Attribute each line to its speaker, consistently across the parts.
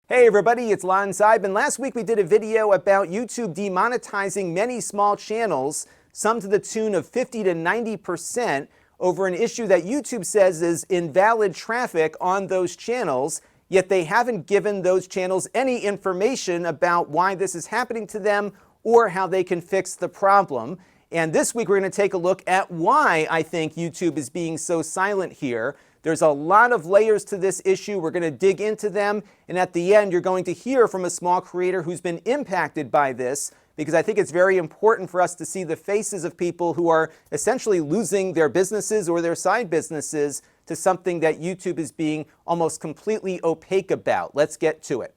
Speaker 1: Hey everybody, it's Lon.TV, and last week we did a video about YouTube demonetizing many small channels, some to the tune of 50 to 90%, over an issue that YouTube says is invalid traffic on those channels, yet they haven't given those channels any information about why this is happening to them or how they can fix the problem. And this week we're going to take a look at why I think YouTube is being so silent here. There's a lot of layers to this issue. We're going to dig into them, and at the end you're going to hear from a small creator who's been impacted by this, because I think it's very important for us to see the faces of people who are essentially losing their businesses or their side businesses to something that YouTube is being almost completely opaque about. Let's get to it.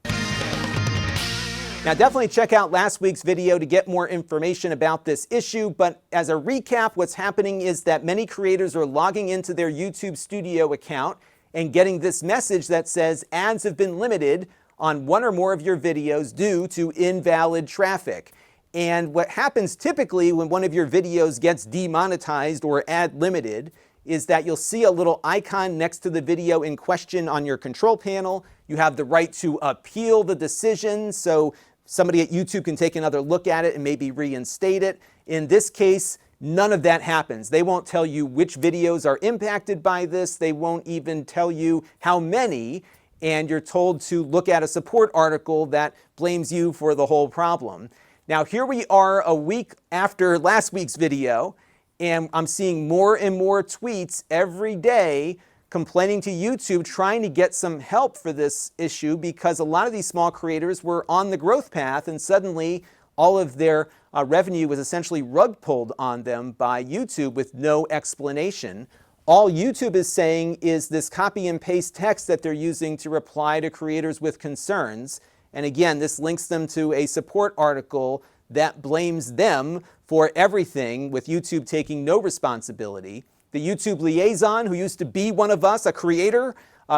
Speaker 1: Now, definitely check out last week's video to get more information about this issue, but as a recap, what's happening is that many creators are logging into their YouTube Studio account and getting this message that says ads have been limited on one or more of your videos due to invalid traffic. And what happens typically when one of your videos gets demonetized or ad limited is that you'll see a little icon next to the video in question on your control panel. You have the right to appeal the decision, so somebody at YouTube can take another look at it and maybe reinstate it. In this case, none of that happens. They won't tell you which videos are impacted by this. They won't even tell you how many, and you're told to look at a support article that blames you for the whole problem. Now, here we are a week after last week's video, and I'm seeing more and more tweets every day complaining to YouTube, trying to get some help for this issue, because a lot of these small creators were on the growth path and suddenly all of their revenue was essentially rug pulled on them by YouTube with no explanation. All YouTube is saying is this copy and paste text that they're using to reply to creators with concerns. And again, this links them to a support article that blames them for everything, with YouTube taking no responsibility. The YouTube liaison, who used to be one of us, a creator,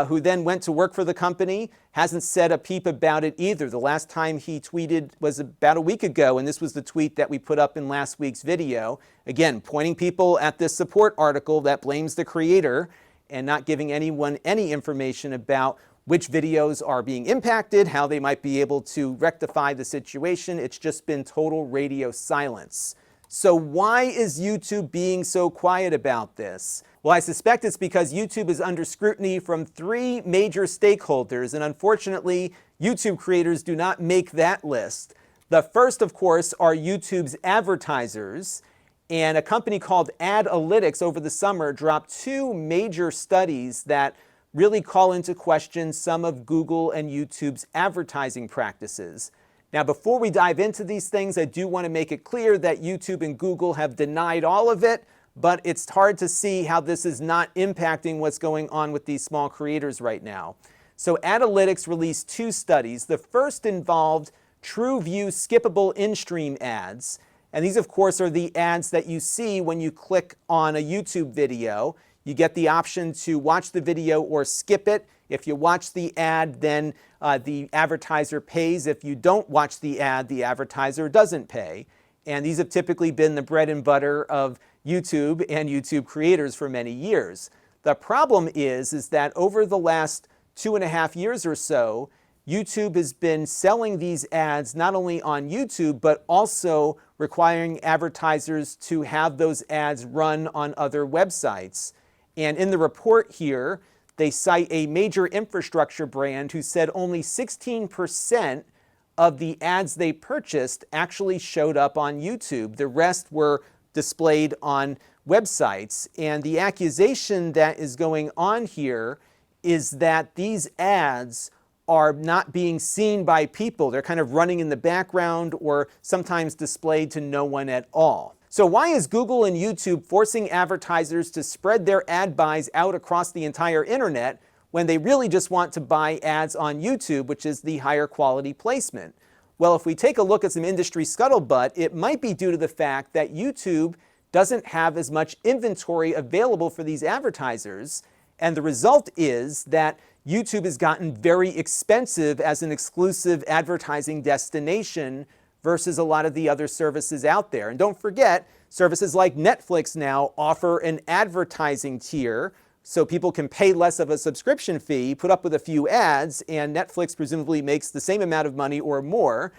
Speaker 1: who then went to work for the company, hasn't said a peep about it either. The last time he tweeted was about a week ago, and this was the tweet that we put up in last week's video. Again, pointing people at this support article that blames the creator and not giving anyone any information about which videos are being impacted, how they might be able to rectify the situation. It's just been total radio silence. So why is YouTube being so quiet about this? Well, I suspect it's because YouTube is under scrutiny from three major stakeholders, and unfortunately, YouTube creators do not make that list. The first, of course, are YouTube's advertisers, and a company called Adlytics over the summer dropped two major studies that really call into question some of Google and YouTube's advertising practices. Now, before we dive into these things, I do want to make it clear that YouTube and Google have denied all of it, but it's hard to see how this is not impacting what's going on with these small creators right now. So Adlytics released two studies. The first involved TrueView skippable in-stream ads. And these, of course, are the ads that you see when you click on a YouTube video. You get the option to watch the video or skip it. If you watch the ad, then the advertiser pays. If you don't watch the ad, the advertiser doesn't pay. And these have typically been the bread and butter of YouTube and YouTube creators for many years. The problem is that over the last 2.5 years or so, YouTube has been selling these ads not only on YouTube, but also requiring advertisers to have those ads run on other websites. And in the report here, they cite a major infrastructure brand who said only 16% of the ads they purchased actually showed up on YouTube. The rest were displayed on websites. And the accusation that is going on here is that these ads are not being seen by people. They're kind of running in the background or sometimes displayed to no one at all. So why is Google and YouTube forcing advertisers to spread their ad buys out across the entire internet when they really just want to buy ads on YouTube, which is the higher quality placement? Well, if we take a look at some industry scuttlebutt, it might be due to the fact that YouTube doesn't have as much inventory available for these advertisers, and the result is that YouTube has gotten very expensive as an exclusive advertising destination versus a lot of the other services out there. And don't forget, services like Netflix now offer an advertising tier so people can pay less of a subscription fee, put up with a few ads, and Netflix presumably makes the same amount of money or more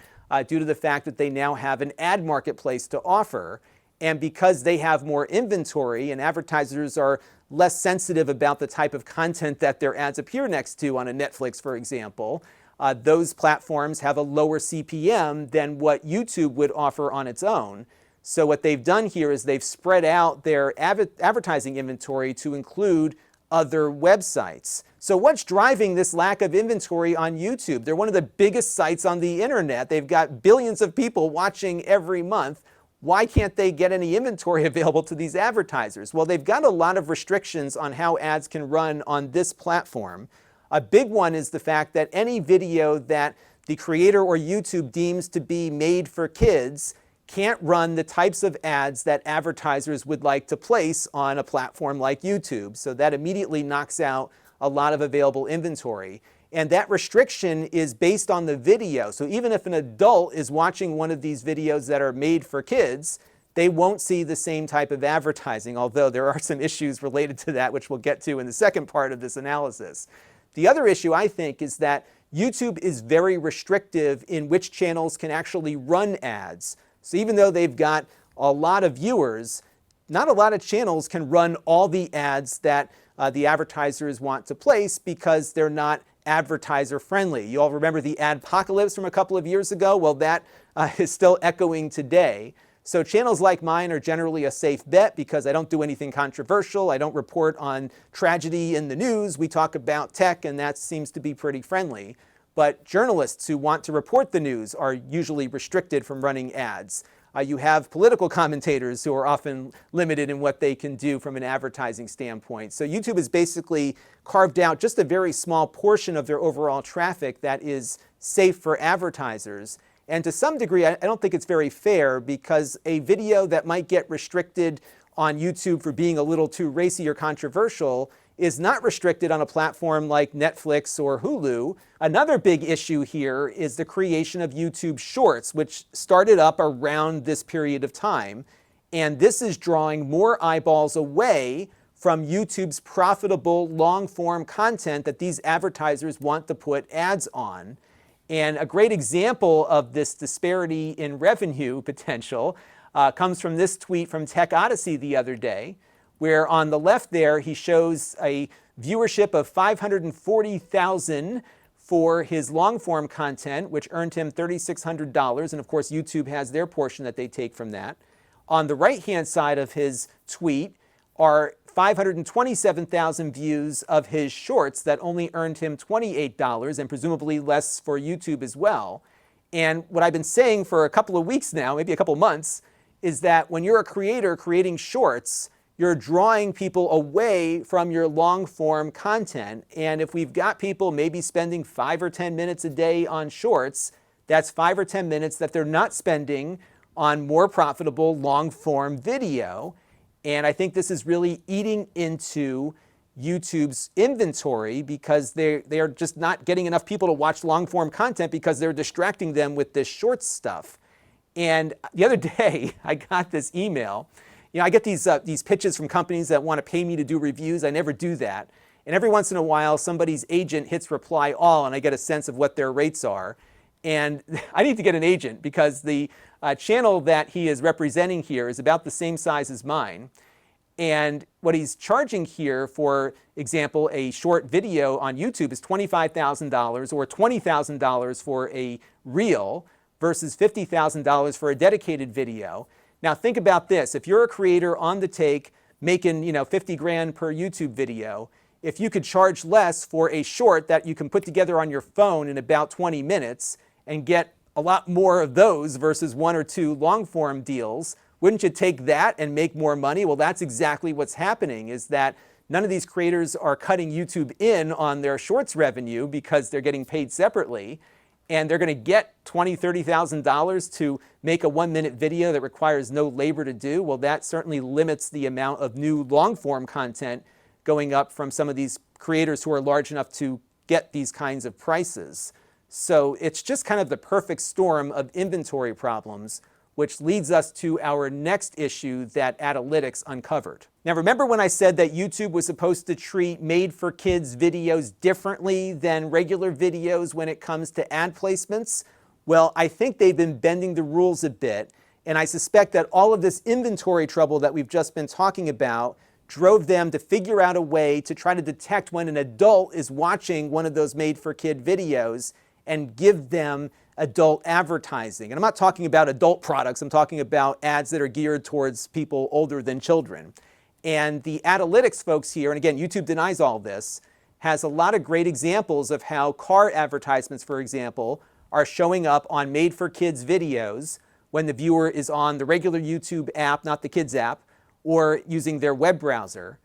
Speaker 1: due to the fact that they now have an ad marketplace to offer. And because they have more inventory and advertisers are less sensitive about the type of content that their ads appear next to on a Netflix, for example, those platforms have a lower CPM than what YouTube would offer on its own. So what they've done here is they've spread out their advertising inventory to include other websites. So what's driving this lack of inventory on YouTube? They're one of the biggest sites on the internet. They've got billions of people watching every month. Why can't they get any inventory available to these advertisers? Well, they've got a lot of restrictions on how ads can run on this platform. A big one is the fact that any video that the creator or YouTube deems to be made for kids can't run the types of ads that advertisers would like to place on a platform like YouTube. So that immediately knocks out a lot of available inventory. And that restriction is based on the video. So even if an adult is watching one of these videos that are made for kids, they won't see the same type of advertising, although there are some issues related to that, which we'll get to in the second part of this analysis. The other issue, I think, is that YouTube is very restrictive in which channels can actually run ads. So even though they've got a lot of viewers, not a lot of channels can run all the ads that the advertisers want to place because they're not advertiser friendly. You all remember the adpocalypse from a couple of years ago? Well, that is still echoing today. So channels like mine are generally a safe bet because I don't do anything controversial. I don't report on tragedy in the news. We talk about tech, and that seems to be pretty friendly. But journalists who want to report the news are usually restricted from running ads. You have political commentators who are often limited in what they can do from an advertising standpoint. So YouTube has basically carved out just a very small portion of their overall traffic that is safe for advertisers. And to some degree, I don't think it's very fair because a video that might get restricted on YouTube for being a little too racy or controversial is not restricted on a platform like Netflix or Hulu. Another big issue here is the creation of YouTube Shorts, which started up around this period of time. And this is drawing more eyeballs away from YouTube's profitable long-form content that these advertisers want to put ads on. And a great example of this disparity in revenue potential comes from this tweet from Tech Odyssey the other day, where on the left there he shows a viewership of 540,000 for his long-form content, which earned him $3,600. And of course, YouTube has their portion that they take from that. On the right-hand side of his tweet are 527,000 views of his shorts that only earned him $28 and presumably less for YouTube as well. And what I've been saying for a couple of weeks now, maybe a couple of months, is that when you're a creator creating shorts, you're drawing people away from your long-form content. And if we've got people maybe spending 5 or 10 minutes a day on shorts, that's 5 or 10 minutes that they're not spending on more profitable long-form video. And I think this is really eating into YouTube's inventory because they are just not getting enough people to watch long-form content because they're distracting them with this short stuff. And the other day, I got this email. You know, I get these pitches from companies that want to pay me to do reviews. I never do that. And every once in a while, somebody's agent hits reply all, and I get a sense of what their rates are. And I need to get an agent because the channel that he is representing here is about the same size as mine. And what he's charging here, for example, a short video on YouTube is $25,000 or $20,000 for a reel versus $50,000 for a dedicated video. Now think about this. If you're a creator on the take making, 50 grand per YouTube video, if you could charge less for a short that you can put together on your phone in about 20 minutes and get a lot more of those versus 1 or 2 long form deals, wouldn't you take that and make more money? Well, that's exactly what's happening, is that none of these creators are cutting YouTube in on their shorts revenue because they're getting paid separately. And they're going to get $20,000, $30,000 to make a 1-minute video that requires no labor to do. Well, that certainly limits the amount of new long-form content going up from some of these creators who are large enough to get these kinds of prices. So it's just kind of the perfect storm of inventory problems. which leads us to our next issue that Analytics uncovered. Now, remember when I said that YouTube was supposed to treat made-for-kids videos differently than regular videos when it comes to ad placements? Well, I think they've been bending the rules a bit, and I suspect that all of this inventory trouble that we've just been talking about drove them to figure out a way to try to detect when an adult is watching one of those made-for-kid videos and give them adult advertising. And I'm not talking about adult products, I'm talking about ads that are geared towards people older than children. And the analytics folks here, and again, YouTube denies all this, has a lot of great examples of how car advertisements, for example, are showing up on made-for-kids videos when the viewer is on the regular YouTube app, not the kids app, or using their web browser.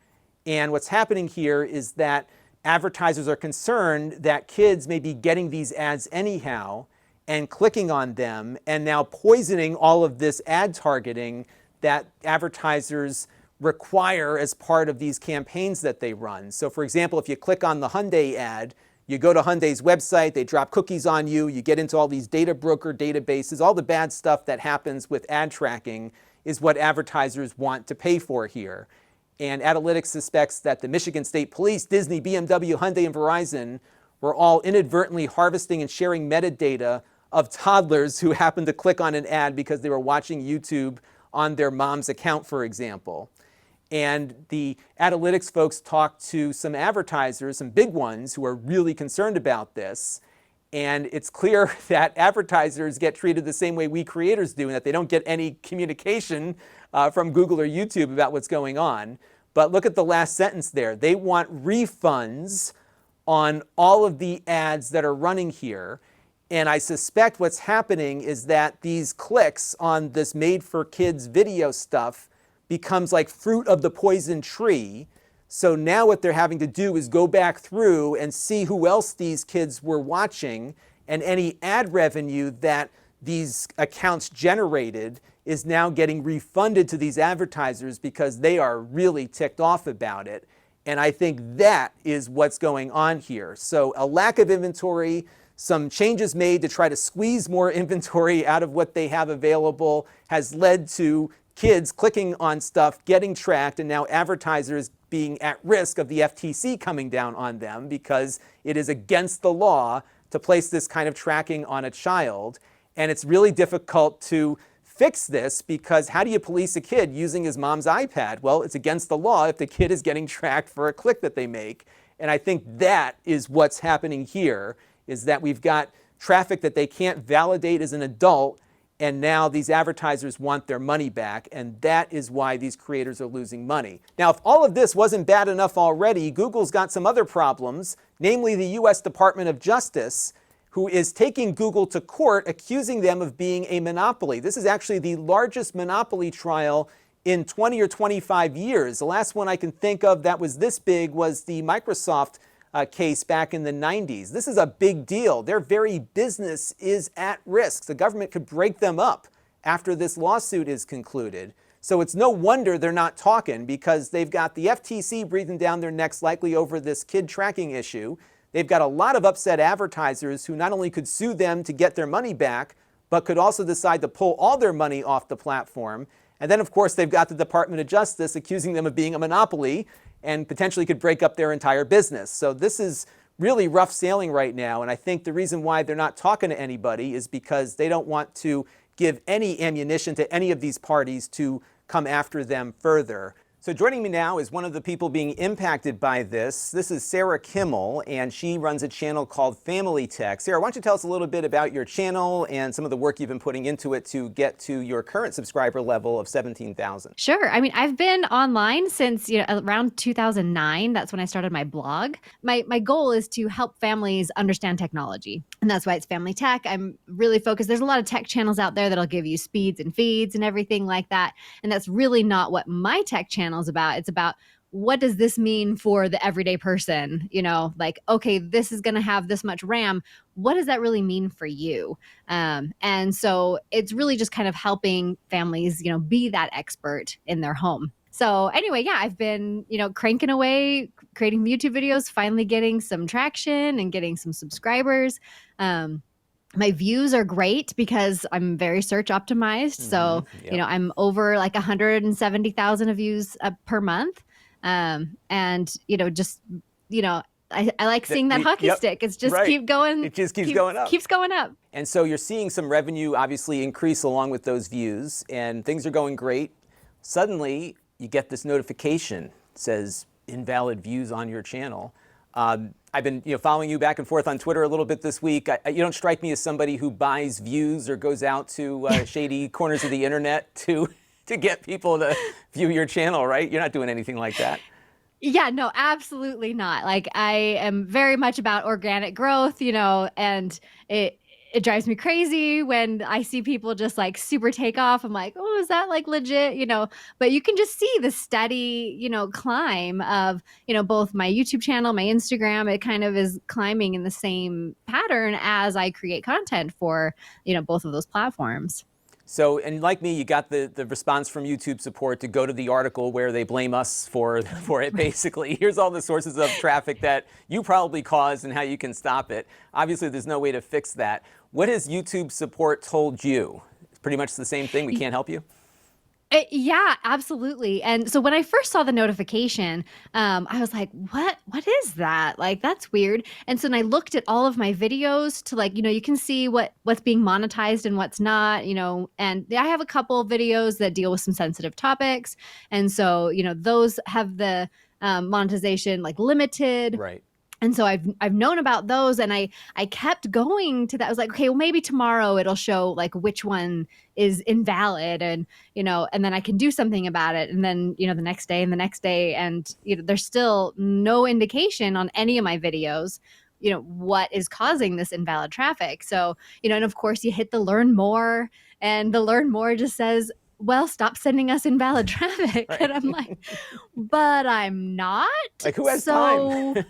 Speaker 1: And what's happening here is that advertisers are concerned that kids may be getting these ads anyhow and clicking on them and now poisoning all of this ad targeting that advertisers require as part of these campaigns that they run. So for example, if you click on the Hyundai ad, you go to Hyundai's website, they drop cookies on you, you get into all these data broker databases, all the bad stuff that happens with ad tracking is what advertisers want to pay for here. And Analytics suspects that the Michigan State Police, Disney, BMW, Hyundai, and Verizon were all inadvertently harvesting and sharing metadata of toddlers who happened to click on an ad because they were watching YouTube on their mom's account, for example. And the Analytics folks talked to some advertisers, some big ones, who are really concerned about this. And it's clear that advertisers get treated the same way we creators do, and that they don't get any communication from Google or YouTube about what's going on. But look at the last sentence there. They want refunds on all of the ads that are running here. And I suspect what's happening is that these clicks on this made-for-kids video stuff becomes like fruit of the poison tree. So now what they're having to do is go back through and see who else these kids were watching, and any ad revenue that these accounts generated is now getting refunded to these advertisers because they are really ticked off about it. And I think that is what's going on here. So a lack of inventory, some changes made to try to squeeze more inventory out of what they have available has led to kids clicking on stuff, getting tracked, and now advertisers being at risk of the FTC coming down on them because it is against the law to place this kind of tracking on a child. And it's really difficult to fix this because how do you police a kid using his mom's iPad? Well, it's against the law if the kid is getting tracked for a click that they make. And I think that is what's happening here, is that we've got traffic that they can't validate as an adult, and now these advertisers want their money back, and that is why these creators are losing money. Now, if all of this wasn't bad enough already, Google's got some other problems, namely the US Department of Justice, who is taking Google to court, accusing them of being a monopoly. This is actually the largest monopoly trial in 20 or 25 years. The last one I can think of that was this big was the Microsoft case back in the 90s. This is a big deal. Their very business is at risk. The government could break them up after this lawsuit is concluded. So it's no wonder they're not talking, because they've got the FTC breathing down their necks likely over this kid tracking issue. They've got a lot of upset advertisers who not only could sue them to get their money back, but could also decide to pull all their money off the platform. And then, of course, they've got the Department of Justice accusing them of being a monopoly and potentially could break up their entire business. So this is really rough sailing right now, and I think the reason why they're not talking to anybody is because they don't want to give any ammunition to any of these parties to come after them further. So joining me now is one of the people being impacted by this. This is Sarah Kimmel, and she runs a channel called Familytech. Sarah, why don't you tell us a little bit about your channel and some of the work you've been putting into it to get to your current subscriber level of 17,000?
Speaker 2: Sure. I mean, I've been online since around 2009. That's when I started my blog. My goal is to help families understand technology, and that's why it's Familytech. I'm really focused. There's a lot of tech channels out there that'll give you speeds and feeds and everything like that, and that's really not what my tech channel is about. It's about, what does this mean for the everyday person? Like, okay, this is going to have this much RAM. What does that really mean for you? And so it's really just kind of helping families, be that expert in their home. So anyway, yeah, I've been, cranking away, creating YouTube videos, finally getting some traction and getting some subscribers. My views are great because I'm very search optimized. So,
Speaker 1: Yep.
Speaker 2: I'm over like 170,000 views per month. And, just, I like seeing that hockey
Speaker 1: Yep,
Speaker 2: stick. It's just
Speaker 1: right.
Speaker 2: keep going,
Speaker 1: It just keeps going up.
Speaker 2: keeps going up.
Speaker 1: And so you're seeing some revenue obviously increase along with those views, and things are going great. Suddenly, you get this notification. It says invalid views on your channel. I've been following you back and forth on Twitter a little bit this week. You don't strike me as somebody who buys views or goes out to shady corners of the internet to get people to view your channel, right? You're not doing anything like that.
Speaker 2: Yeah, no, absolutely not. Like I am very much about organic growth, and it drives me crazy when I see people just like super take off. I'm like, oh, is that like legit? But you can just see the steady, climb of, both my YouTube channel, my Instagram. It kind of is climbing in the same pattern as I create content for, both of those platforms.
Speaker 1: So, and like me, you got the response from YouTube support to go to the article where they blame us for it, basically. Here's all the sources of traffic that you probably caused and how you can stop it. Obviously, there's no way to fix that. What has YouTube support told you? It's pretty much the same thing. We can't help you?
Speaker 2: Yeah, absolutely. And so when I first saw the notification, I was like, what is that? Like, that's weird. And so then I looked at all of my videos to like, you can see what's being monetized and what's not, and I have a couple of videos that deal with some sensitive topics. And so, those have the monetization like limited.
Speaker 1: Right.
Speaker 2: And so I've known about those, and I kept going to that. I was like, okay, well, maybe tomorrow it'll show like which one is invalid, and and then I can do something about it. And then the next day and the next day, and there's still no indication on any of my videos, what is causing this invalid traffic. So and of course you hit the learn more, and the learn more just says, well, stop sending us invalid traffic.
Speaker 1: Right.
Speaker 2: And I'm like, but I'm not.
Speaker 1: Like, who has time?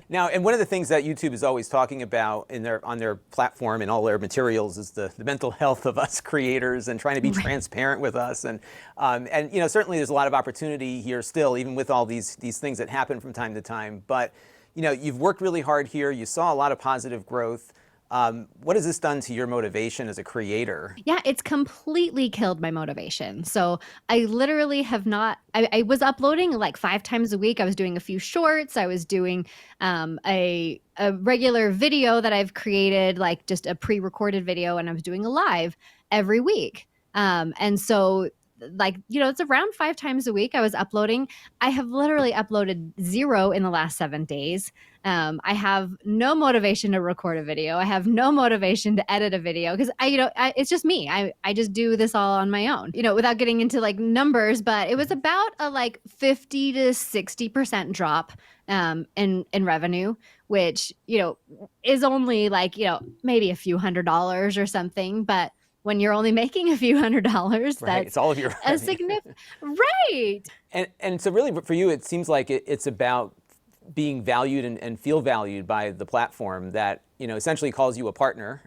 Speaker 1: Now, and one of the things that YouTube is always talking about on their platform and all their materials is the mental health of us creators and trying to be transparent with us. And certainly there's a lot of opportunity here still, even with all these things that happen from time to time. But you've worked really hard here. You saw a lot of positive growth. What has this done to your motivation as a creator? Yeah,
Speaker 2: it's completely killed my motivation. So I literally have not, I was uploading like 5 times a week. I was doing a few shorts. I was doing a regular video that I've created, like just a pre-recorded video, and I was doing a live every week. And so it's around 5 times a week I was uploading. I have literally uploaded 0 in the last 7 days. I have no motivation to record a video. I have no motivation to edit a video because it's just me. I just do this all on my own, without getting into like numbers, but it was about a like 50 to 60% drop in revenue, which, is only like, maybe a few $100s or something, but when you're only making a few $100s, that's
Speaker 1: it's all of your
Speaker 2: a significant, right.
Speaker 1: And so really for you, it seems like it's about being valued and feel valued by the platform that, essentially calls you a partner,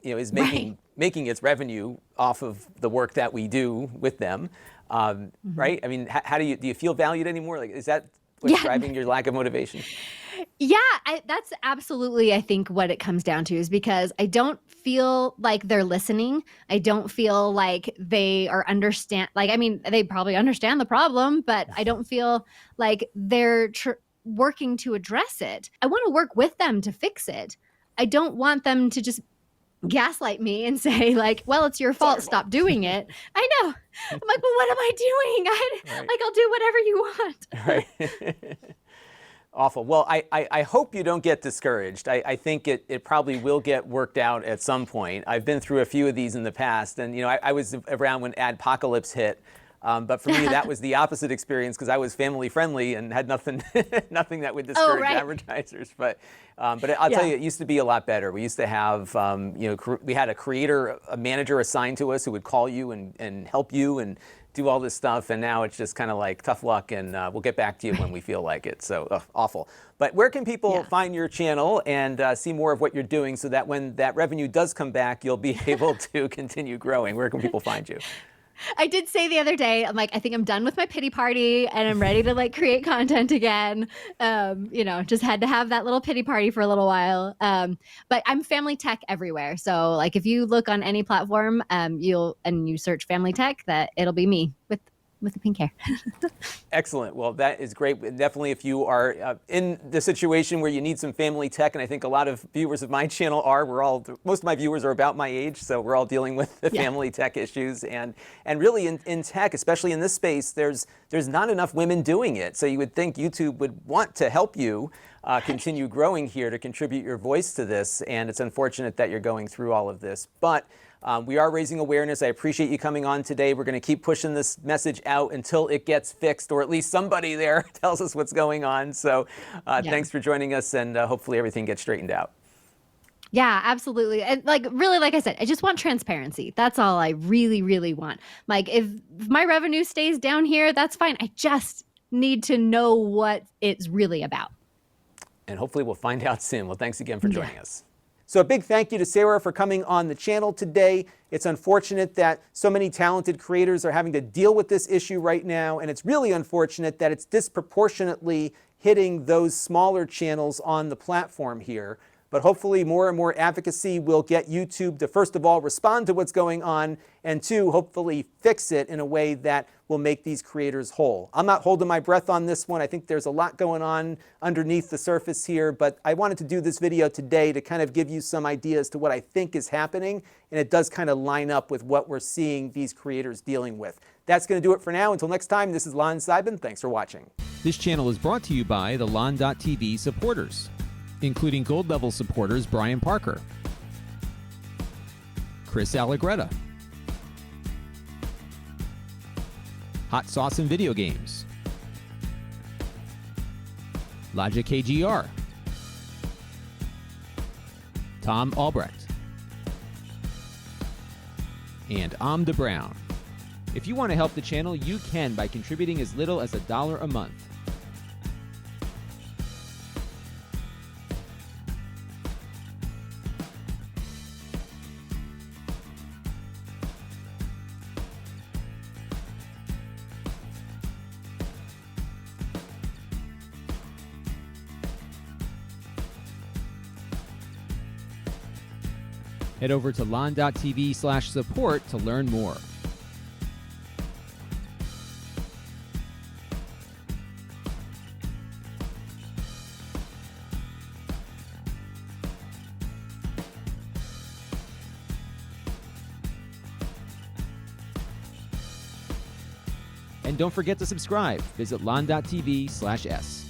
Speaker 1: is making its revenue off of the work that we do with them. Right? I mean, how do you feel valued anymore? Like, is that what's driving your lack of motivation?
Speaker 2: Yeah, that's absolutely, I think, what it comes down to, is because I don't feel like they're listening. I don't feel like they are they probably understand the problem, but I don't feel like they're working to address it. I want to work with them to fix it. I don't want them to just gaslight me and say like, well, it's your fault, stop doing it. I know. I'm like, well, what am I doing? Like, I'll do whatever you want.
Speaker 1: Right. Awful. Well, I hope you don't get discouraged. I think it probably will get worked out at some point. I've been through a few of these in the past, and I was around when Adpocalypse hit. But for me, that was the opposite experience because I was family friendly and had nothing that would discourage advertisers. But I'll tell you, it used to be a lot better. We used to have, we had a manager assigned to us who would call you and help you and do all this stuff. And now it's just kind of like tough luck, and we'll get back to you when we feel like it. So awful. But where can people find your channel and see more of what you're doing so that when that revenue does come back, you'll be able to continue growing? Where can people find you?
Speaker 2: I did say the other day, I'm like, I think I'm done with my pity party and I'm ready to like create content again. Just had to have that little pity party for a little while. But I'm Family Tech everywhere. So like if you look on any platform, you search Family Tech, that it'll be me with the pink hair.
Speaker 1: Excellent. Well, that is great. Definitely, if you are in the situation where you need some family tech, and I think a lot of viewers of my channel are, most of my viewers are about my age, so we're all dealing with the family tech issues. And really in tech, especially in this space, there's not enough women doing it. So you would think YouTube would want to help you continue growing here, to contribute your voice to this. And it's unfortunate that you're going through all of this. But we are raising awareness. I appreciate you coming on today. We're going to keep pushing this message out until it gets fixed, or at least somebody there tells us what's going on. So thanks for joining us, and hopefully everything gets straightened out.
Speaker 2: Yeah, absolutely. And really, like I said, I just want transparency. That's all I really, really want. Like if my revenue stays down here, that's fine. I just need to know what it's really about.
Speaker 1: And hopefully we'll find out soon. Well, thanks again for joining us. So a big thank you to Sarah for coming on the channel today. It's unfortunate that so many talented creators are having to deal with this issue right now, and it's really unfortunate that it's disproportionately hitting those smaller channels on the platform here. But hopefully more and more advocacy will get YouTube to, first of all, respond to what's going on, and two, hopefully fix it in a way that will make these creators whole. I'm not holding my breath on this one. I think there's a lot going on underneath the surface here, but I wanted to do this video today to kind of give you some ideas to what I think is happening, and it does kind of line up with what we're seeing these creators dealing with. That's going to do it for now. Until next time, this is Lon.TV. Thanks for watching.
Speaker 3: This channel is brought to you by the Lon.TV supporters, including gold level supporters Brian Parker, Chris Allegretta, Hot Sauce and Video Games, Logic KGR, Tom Albrecht, and Amda Brown. If you want to help the channel, you can by contributing as little as $1 a month. Head over to lon.tv/support to learn more. And don't forget to subscribe. Visit lon.tv/s.